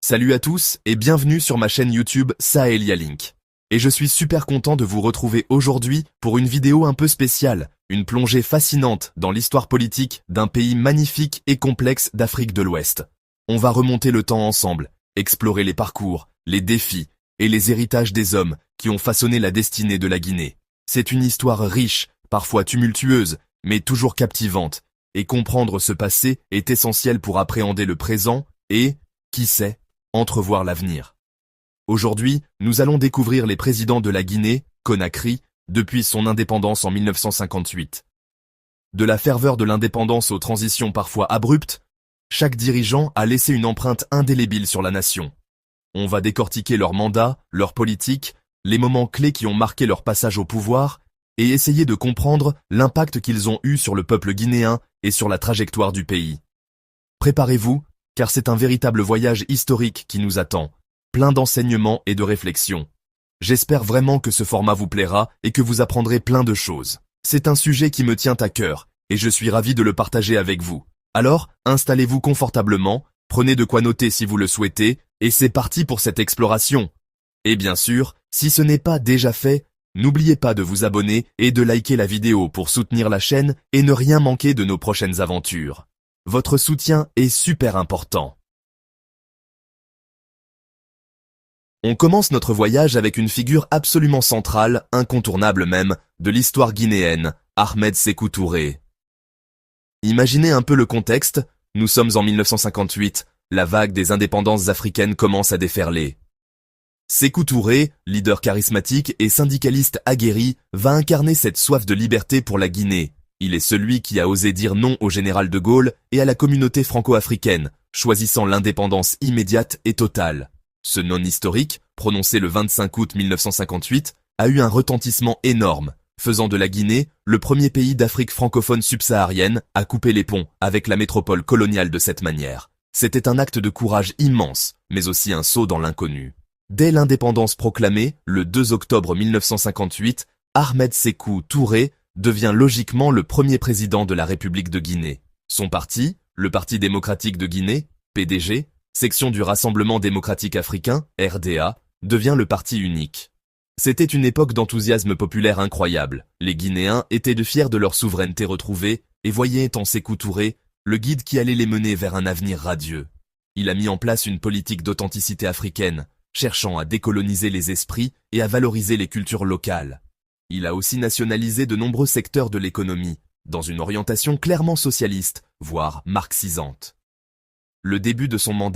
Salut à tous et bienvenue sur ma chaîne YouTube Sahelia Link. Et je suis super content de vous retrouver aujourd'hui pour une vidéo un peu spéciale, une plongée fascinante dans l'histoire politique d'un pays magnifique et complexe d'Afrique de l'Ouest. On va remonter le temps ensemble, explorer les parcours, les défis et les héritages des hommes qui ont façonné la destinée de la Guinée. C'est une histoire riche, parfois tumultueuse, mais toujours captivante, et comprendre ce passé est essentiel pour appréhender le présent et, qui sait, entrevoir l'avenir. Aujourd'hui, nous allons découvrir les présidents de la Guinée, Conakry, depuis son indépendance en 1958. De la ferveur de l'indépendance aux transitions parfois abruptes, chaque dirigeant a laissé une empreinte indélébile sur la nation. On va décortiquer leur mandat, leur politique, les moments clés qui ont marqué leur passage au pouvoir, et essayer de comprendre l'impact qu'ils ont eu sur le peuple guinéen et sur la trajectoire du pays. Préparez-vous, car c'est un véritable voyage historique qui nous attend, plein d'enseignements et de réflexions. J'espère vraiment que ce format vous plaira et que vous apprendrez plein de choses. C'est un sujet qui me tient à cœur, et je suis ravi de le partager avec vous. Alors, installez-vous confortablement, prenez de quoi noter si vous le souhaitez, et c'est parti pour cette exploration. Et bien sûr, si ce n'est pas déjà fait, n'oubliez pas de vous abonner et de liker la vidéo pour soutenir la chaîne et ne rien manquer de nos prochaines aventures. Votre soutien est super important. On commence notre voyage avec une figure absolument centrale, incontournable même, de l'histoire guinéenne, Ahmed Sékou Touré. Imaginez un peu le contexte, nous sommes en 1958, la vague des indépendances africaines commence à déferler. Sékou Touré, leader charismatique et syndicaliste aguerri, va incarner cette soif de liberté pour la Guinée. Il est celui qui a osé dire non au général de Gaulle et à la communauté franco-africaine, choisissant l'indépendance immédiate et totale. Ce non historique, prononcé le 25 août 1958, a eu un retentissement énorme, faisant de la Guinée le premier pays d'Afrique francophone subsaharienne à couper les ponts avec la métropole coloniale de cette manière. C'était un acte de courage immense, mais aussi un saut dans l'inconnu. Dès l'indépendance proclamée, le 2 octobre 1958, Ahmed Sékou Touré devient logiquement le premier président de la République de Guinée. Son parti, le Parti démocratique de Guinée, PDG, section du Rassemblement démocratique africain, RDA, devient le parti unique. C'était une époque d'enthousiasme populaire incroyable. Les Guinéens étaient fiers de leur souveraineté retrouvée et voyaient en Sékou Touré le guide qui allait les mener vers un avenir radieux. Il a mis en place une politique d'authenticité africaine, cherchant à décoloniser les esprits et à valoriser les cultures locales. Il a aussi nationalisé de nombreux secteurs de l'économie, dans une orientation clairement socialiste, voire marxisante. Le début de son mandat